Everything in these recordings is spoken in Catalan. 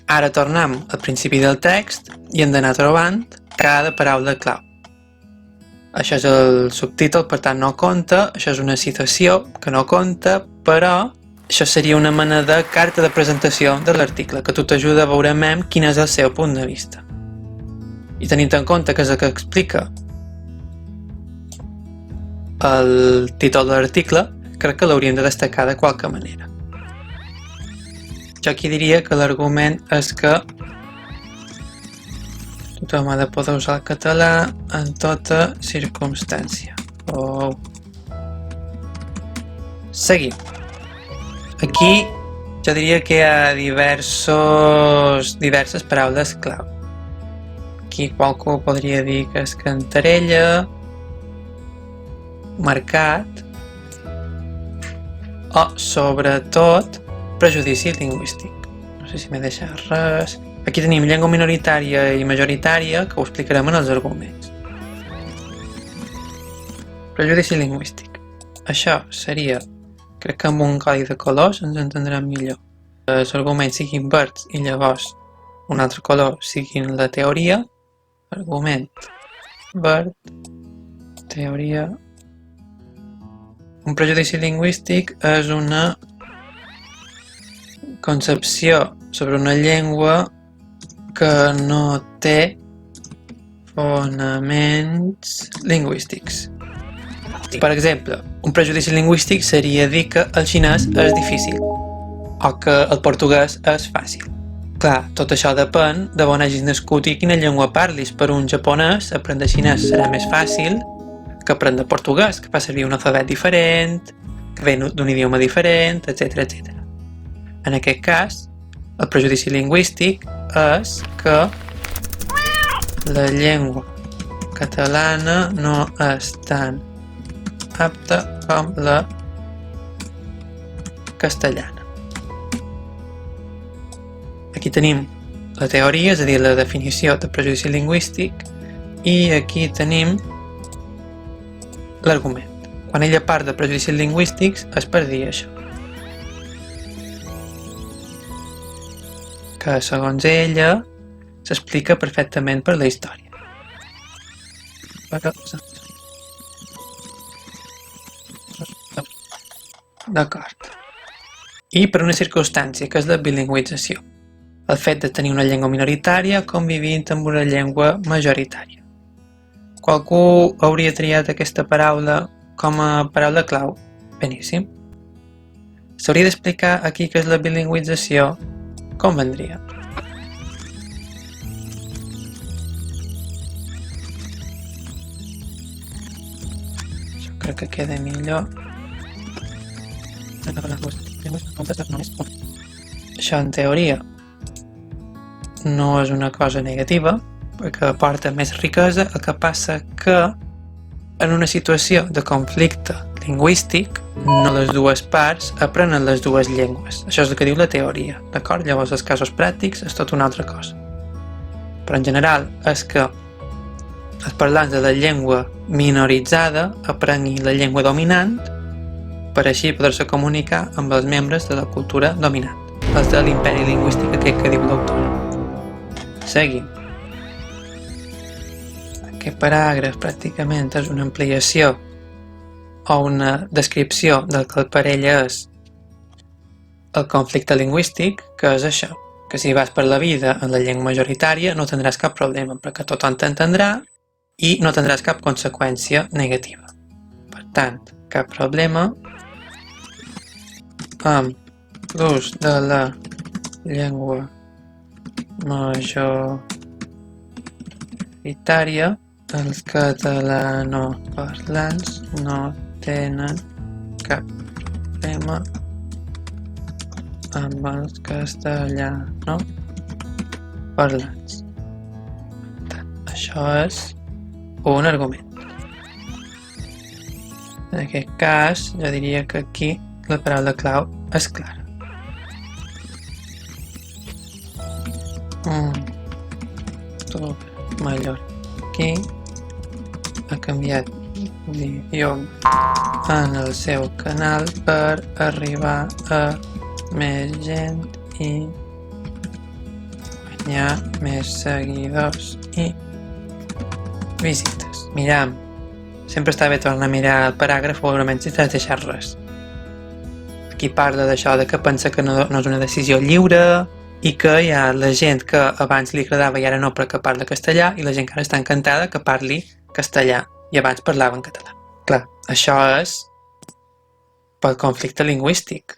Ara tornem al principi del text i hem d'anar trobant cada paraula clau. Això és el subtítol, per tant no compta, això és una citació que no compta, però això seria una mena de carta de presentació de l'article, que tu t'ajuda a veure quin és el seu punt de vista. I tenint en compte que és el que explica el títol de l'article, crec que l'hauríem de destacar de qualque manera. Jo aquí diria que l'argument és que tothom ha de poder usar el català en tota circumstància. Seguim. Aquí jo diria que hi ha diverses paraules clau. Aquí qualcú podria dir que és cantarella, mercat o, sobretot, prejudici lingüístic. No sé si m'he deixat res. Aquí tenim llengua minoritària i majoritària, que ho explicarem en els arguments. Prejudici lingüístic. Això seria, crec que amb un codi de colors ens entendrem millor. Els arguments siguin verds i llavors un altre color siguin la teoria. Argument verd, teoria. Un prejudici lingüístic és una concepció sobre una llengua que no té fonaments lingüístics. Per exemple, un prejudici lingüístic seria dir que el xinès és difícil o que el portuguès és fàcil. Clar, tot això depèn de on hagis nascut i quina llengua parlis. Per un japonès, aprendre xinès serà més fàcil que aprendre portuguès, que fa servir un alfabet diferent, que ve d'un idioma diferent, etc. etc. En aquest cas, el prejudici lingüístic és que la llengua catalana no és tan apta com la castellana. Aquí tenim la teoria, és a dir, la definició de prejudici lingüístic, i aquí tenim l'argument. Quan ella parla de prejudicis lingüístics és per dir això. Que segons ella s'explica perfectament per la història. D'acord. I per una circumstància, que és la bilingüització. El fet de tenir una llengua minoritària convivint amb una llengua majoritària. Qualcú hauria triat aquesta paraula com a paraula clau. Beníssim. S'hauria d'explicar aquí què és la bilingüització. Com vendria? Jo crec que queda millor. Això, en teoria, no és una cosa negativa, perquè aporta més riquesa. El que passa que en una situació de conflicte lingüístic, no les dues parts aprenen les dues llengües. Això és el que diu la teoria, d'acord? Llavors, els casos pràctics és tot una altra cosa. Però en general és que els parlants de la llengua minoritzada aprenguin la llengua dominant per així poder-se comunicar amb els membres de la cultura dominant, els de l'imperi lingüístic aquest que diu l'autor. Seguim. Aquest paràgraf pràcticament és una ampliació o una descripció del que per ella és el conflicte lingüístic, que és això, que si vas per la vida en la llengua majoritària no tindràs cap problema, perquè tothom t'entendrà i no tindràs cap conseqüència negativa. Per tant, cap problema amb l'ús de la llengua majoritària. Els catalanoparlants no tenen cap problema amb els castellanoparlants. Això és un argument. En aquest cas, jo diria que aquí la paraula clau és clara. Mallorquí ha canviat l'idioma en el seu canal per arribar a més gent i guanyar més seguidors i visites. Miram, sempre està bé tornar a mirar el paràgraf o almenys si t'has deixat res. Aquí parla d'això, de que pensa que no és una decisió lliure i que hi ha la gent que abans li agradava i ara no perquè parla castellà i la gent que ara està encantada que parli castellà i abans parlava en català. Clar, això és pel conflicte lingüístic.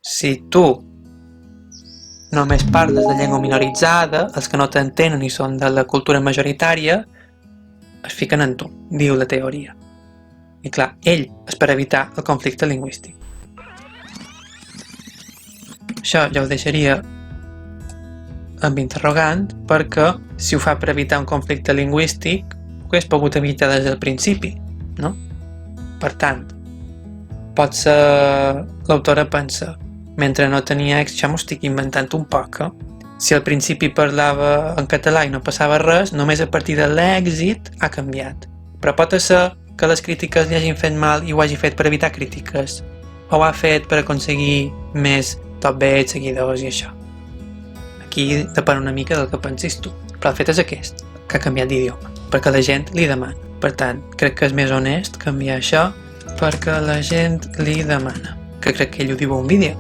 Si tu només parles de llengua minoritzada, els que no t'entenen i són de la cultura majoritària es fiquen en tu, diu la teoria. I clar, ell és per evitar el conflicte lingüístic. Això ja ho deixaria amb interrogant perquè si ho fa per evitar un conflicte lingüístic ho hagués pogut evitar des del principi, no? Per tant, potser l'autora pensa mentre no tenia èxit, ja m'ho estic inventant un poc, si al principi parlava en català i no passava res, només a partir de l'èxit ha canviat. Però pot ser que les crítiques li hagin fet mal i ho hagi fet per evitar crítiques, o ho ha fet per aconseguir més top bé, seguidors i això. Aquí depèn una mica del que pensis tu, però el fet és aquest, que ha canviat d'idioma, perquè la gent li demana. Per tant, crec que és més honest canviar això perquè la gent li demana, que crec que ell ho diu a un vídeo.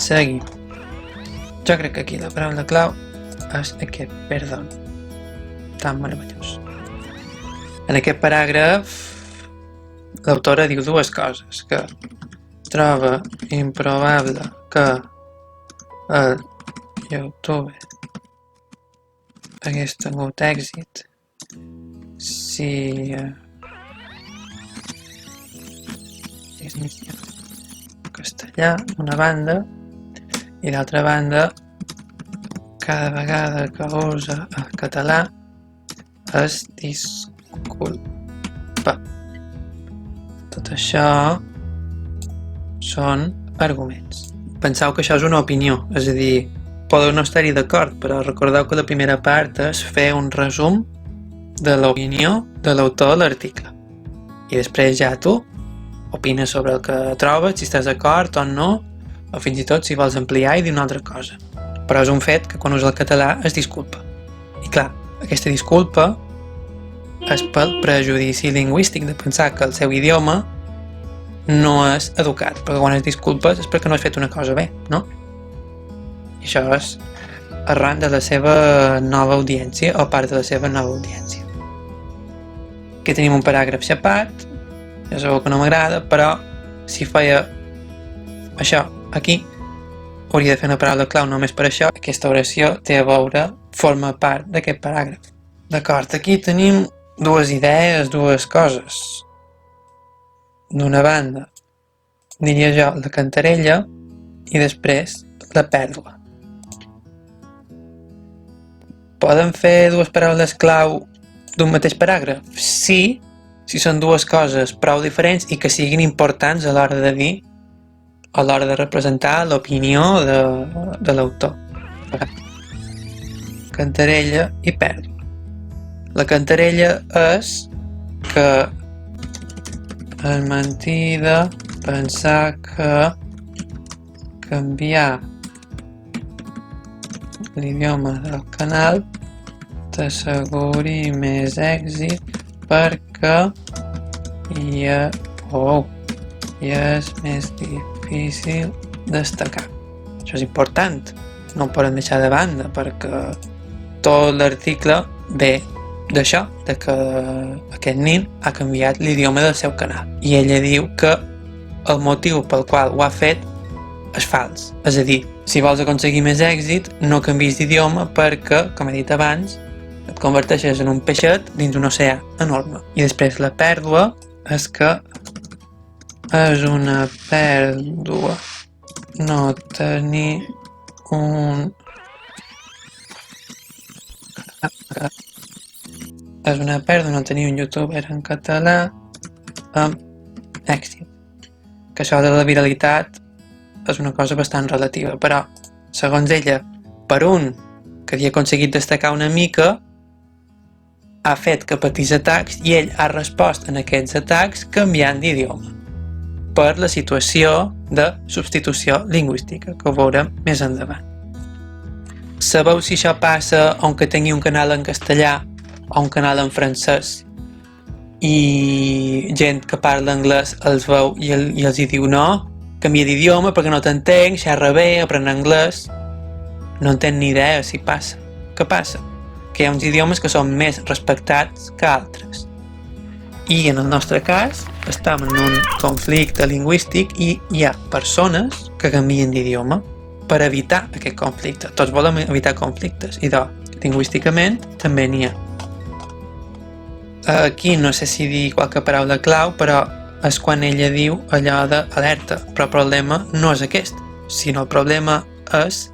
Seguim. Jo crec que aquí la paraula clau és aquest perdó. Tan meravellós. En aquest paràgraf l'autora diu dues coses, que troba improbable que el youtuber hagués tingut èxit si castellà, una banda, i d'altra banda, cada vegada que usa el català es disculpa. Tot això són arguments. Penseu que això és una opinió, és a dir, podeu no estar-hi d'acord, però recordeu que la primera part és fer un resum de l'opinió de l'autor de l'article. I després ja tu opines sobre el que trobes, si estàs d'acord o no, o fins i tot si vols ampliar i dir una altra cosa. Però és un fet que quan usa el català es disculpa. I clar, aquesta disculpa és pel prejudici lingüístic de pensar que el seu idioma no és educat, perquè quan es disculpes és perquè no has fet una cosa bé, no? I això és arran de la seva nova audiència o part de la seva nova audiència. Aquí tenim un paràgraf xapat, ja sabeu que no m'agrada, però si feia això aquí, hauria de fer una paraula clau només per això. Aquesta oració té a veure, forma part d'aquest paràgraf. D'acord, aquí tenim dues idees, dues coses. D'una banda, diria jo, la cantarella i després la pèrdua. Poden fer dues paraules clau d'un mateix paràgraf? Sí, si són dues coses prou diferents i que siguin importants a l'hora de dir, a l'hora de representar l'opinió de l'autor. Cantarella i pèrdua. La cantarella és que és mentida pensar que canviar l'idioma del canal t'asseguri més èxit perquè hi és més difícil destacar. Això és important, no ho poden deixar de banda perquè tot l'article ve d'això, de que aquest nin ha canviat l'idioma del seu canal. I ella diu que el motiu pel qual ho ha fet és fals. És a dir, si vols aconseguir més èxit, no canvis d'idioma perquè, com he dit abans, et converteixes en un peixet dins un oceà enorme. I després la pèrdua és que és una pèrdua no tenir un... És una pèrdua no tenir un youtuber en català amb èxit. Que això de la viralitat és una cosa bastant relativa, però, segons ella, per un que havia aconseguit destacar una mica, ha fet que patís atacs i ell ha respost en aquests atacs canviant d'idioma per la situació de substitució lingüística, que ho veurem més endavant. Sabeu si això passa on que tingui un canal en castellà o un canal en francès i gent que parla anglès els veu i els hi diu no, canvia d'idioma perquè no t'entenc, xerra bé, aprèn anglès. No en tenen ni idea si passa. Què passa? Que hi ha uns idiomes que són més respectats que altres. I en el nostre cas estem en un conflicte lingüístic i hi ha persones que canvien d'idioma per evitar aquest conflicte. Tots volem evitar conflictes i lingüísticament també n'hi ha. Aquí no sé si dir qualque paraula clau, però és quan ella diu allò d'alerta, però el problema no és aquest, sinó el problema és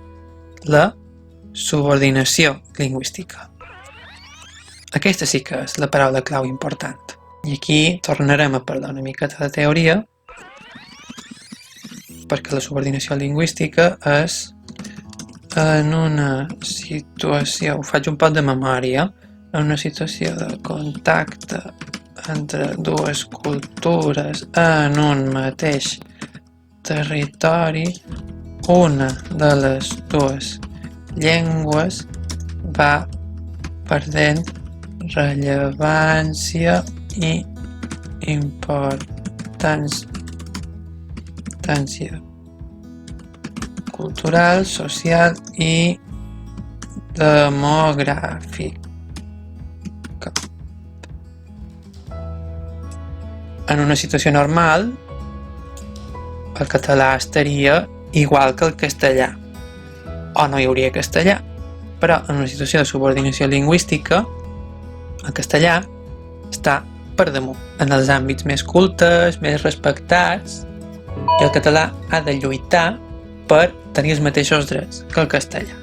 la subordinació lingüística. Aquesta sí que és la paraula clau important. I aquí tornarem a parlar una miqueta de teoria, perquè la subordinació lingüística és en una situació, ho faig un poc de memòria, en una situació de contacte entre dues cultures en un mateix territori, una de les dues llengües va perdent rellevància i importància cultural, social i demogràfica. En una situació normal, el català estaria igual que el castellà, o no hi hauria castellà, però en una situació de subordinació lingüística, el castellà està per damunt, en els àmbits més cultes, més respectats, i el català ha de lluitar per tenir els mateixos drets que el castellà.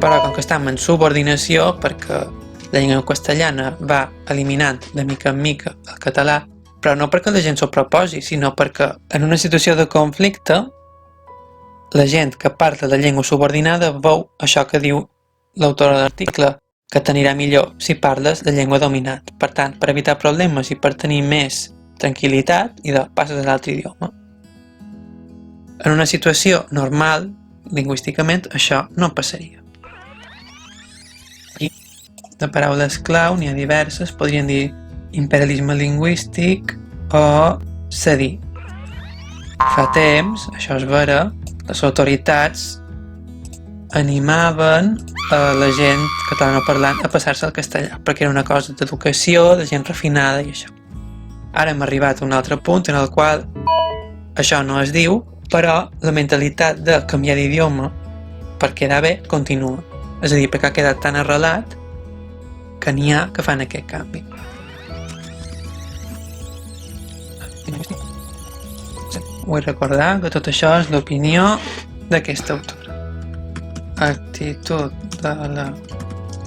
Però com que estem en subordinació, perquè la llengua castellana va eliminant de mica en mica el català, però no perquè la gent s'ho proposi, sinó perquè en una situació de conflicte la gent que parla de llengua subordinada veu això que diu l'autora de l'article, que t'anirà millor si parles de llengua dominant. Per tant, per evitar problemes i per tenir més tranquil·litat, passes a l'altre idioma. En una situació normal, lingüísticament, això no passaria. I de paraules clau n'hi ha diverses, podrien dir imperialisme lingüístic o cedir. Fa temps, això és vera, les autoritats animaven a la gent catalanoparlant a passar-se al castellà, perquè era una cosa d'educació, de gent refinada i això. Ara hem arribat a un altre punt en el qual això no es diu, però la mentalitat de canviar d'idioma per quedar bé continua. És a dir, perquè ha quedat tan arrelat que n'hi ha que fan aquest canvi. Vull recordar que tot això és l'opinió d'aquesta autora. Actitud de la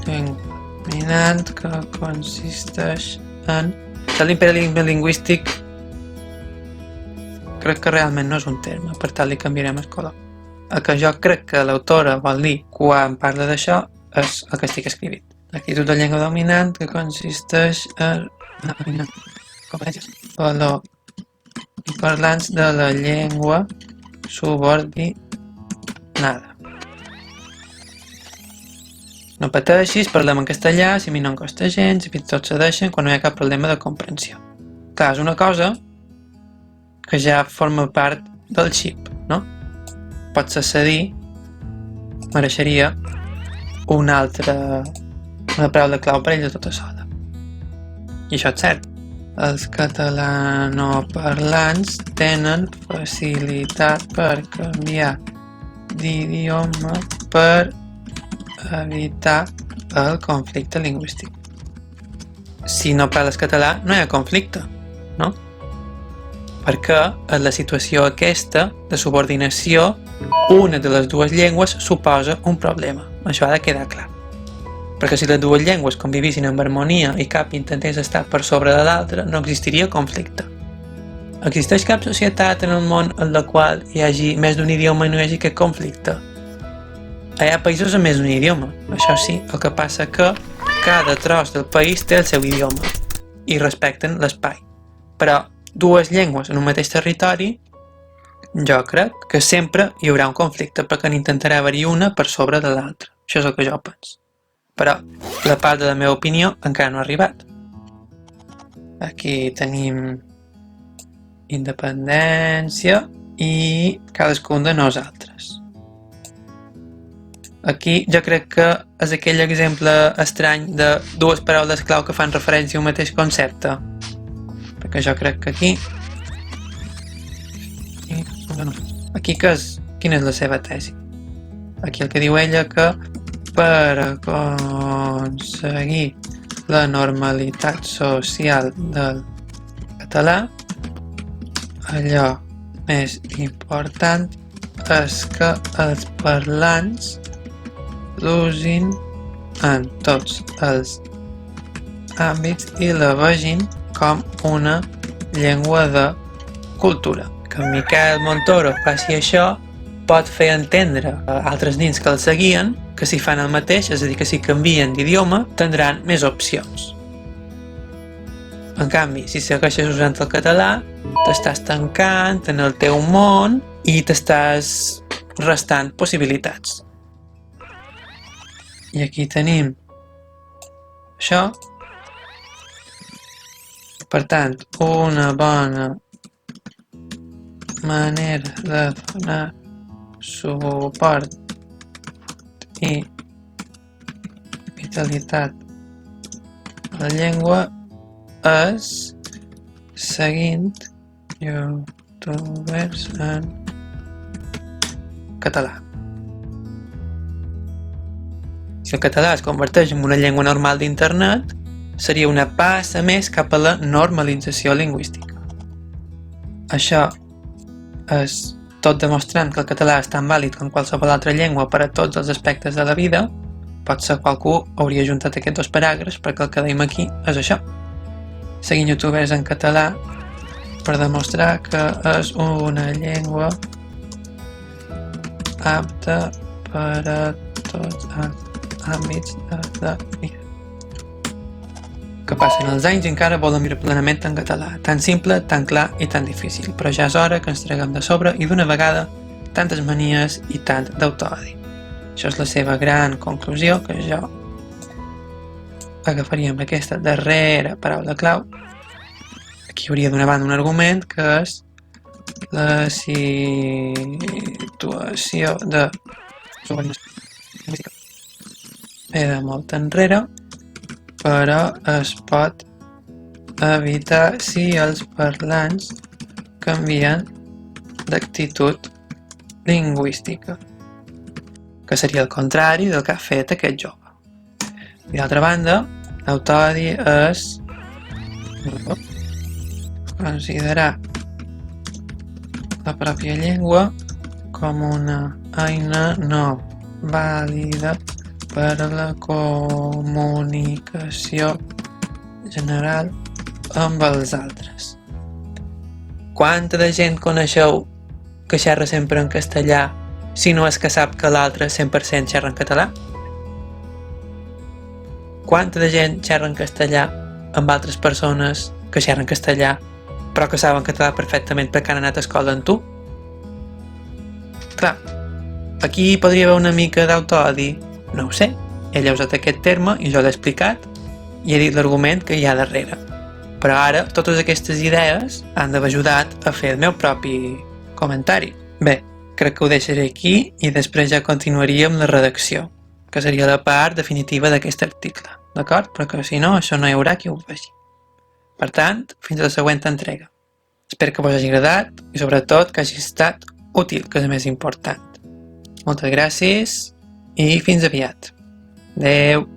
llengua dominant que consisteix en... L'imperialisme lingüístic crec que realment no és un terme, per tant li canviarem el color. El que jo crec que l'autora vol dir quan parla d'això és el que estic escrivint. L'actitud de la llengua dominant que consisteix en valor i parlants de la llengua subordinada. No pateixis, parlem en castellà, si a mi no em costa gens, si tots cedeixen quan no hi ha cap problema de comprensió. Clar, és una cosa que ja forma part del xip, no? Potser cedir mereixeria una paraula clau per ell de tota sola. I això és cert. Els catalanoparlants tenen facilitat per canviar d'idioma per evitar el conflicte lingüístic. Si no parles català, no hi ha conflicte, no? Perquè en la situació aquesta de subordinació, una de les dues llengües suposa un problema. Això ha de quedar clar. Perquè si les dues llengües convivissin en harmonia i cap intentés estar per sobre de l'altra, no existiria conflicte. Existeix cap societat en el món en la qual hi hagi més d'un idioma i no hi hagi aquest conflicte? Hi ha països amb més d'un idioma, això sí, el que passa que cada tros del país té el seu idioma i respecten l'espai. Però dues llengües en un mateix territori, jo crec que sempre hi haurà un conflicte perquè n'intentarà haver-hi una per sobre de l'altra. Això és el que jo penso. Però la part de la meva opinió encara no ha arribat. Aquí tenim independència i cadascun de nosaltres. Aquí jo crec que és aquell exemple estrany de dues paraules clau que fan referència a un mateix concepte. Perquè jo crec que aquí... Aquí quina és la seva tesi? Aquí el que diu ella que per aconseguir la normalitat social del català, allò més important és que els parlants l'usin en tots els àmbits i la vegin com una llengua de cultura. Que Miquel Montoro faci això pot fer entendre a altres nens que el seguien que si fan el mateix, és a dir, que si canvien d'idioma, tindran més opcions. En canvi, si segueixes usant el català, t'estàs tancant en el teu món i t'estàs restant possibilitats. I aquí tenim això. Per tant, una bona manera de donar suport i vitalitat a la llengua és seguint youtubers en català. Si el català es converteix en una llengua normal d'internet, seria una passa més cap a la normalització lingüística. Això és tot demostrant que el català és tan vàlid com qualsevol altra llengua per a tots els aspectes de la vida. Potser qualcú hauria juntat aquests dos paràgrafs perquè el que deim aquí és això. Seguint youtubers en català per demostrar que és una llengua apta per a tots els àmbits de la vida. Que passen els anys i encara volen viure plenament en català, tan simple, tan clar i tan difícil, però ja és hora que ens traguem de sobre i d'una vegada tantes manies i tant d'autoodi. Això és la seva gran conclusió, que jo agafaria amb aquesta darrera paraula clau. Aquí hauria d'una banda un argument que és la situació de ve de molt enrere, però es pot evitar si els parlants canvien d'actitud lingüística, que seria el contrari del que ha fet aquest jove. I d'altra banda, l'autodi és considerar la pròpia llengua com una eina no vàlida per a la comunicació general amb els altres. Quanta de gent coneixeu que xerra sempre en castellà si no és que sap que l'altre 100% xerra en català? Quanta de gent xerra en castellà amb altres persones que xerren castellà però que saben català perfectament perquè han anat a escola amb tu? Clar, aquí podria haver una mica d'autoodi. No ho sé, ella ha usat aquest terme i jo l'he explicat i he dit l'argument que hi ha darrere. Però ara totes aquestes idees han d'haver ajudat a fer el meu propi comentari. Bé, crec que ho deixaré aquí i després ja continuaria amb la redacció, que seria la part definitiva d'aquest article, d'acord? Perquè si no, això no hi haurà qui ho vegi. Per tant, fins a la següent entrega. Espero que vos hagi agradat i sobretot que hagi estat útil, que és el més important. Moltes gràcies i fins aviat. Adeu.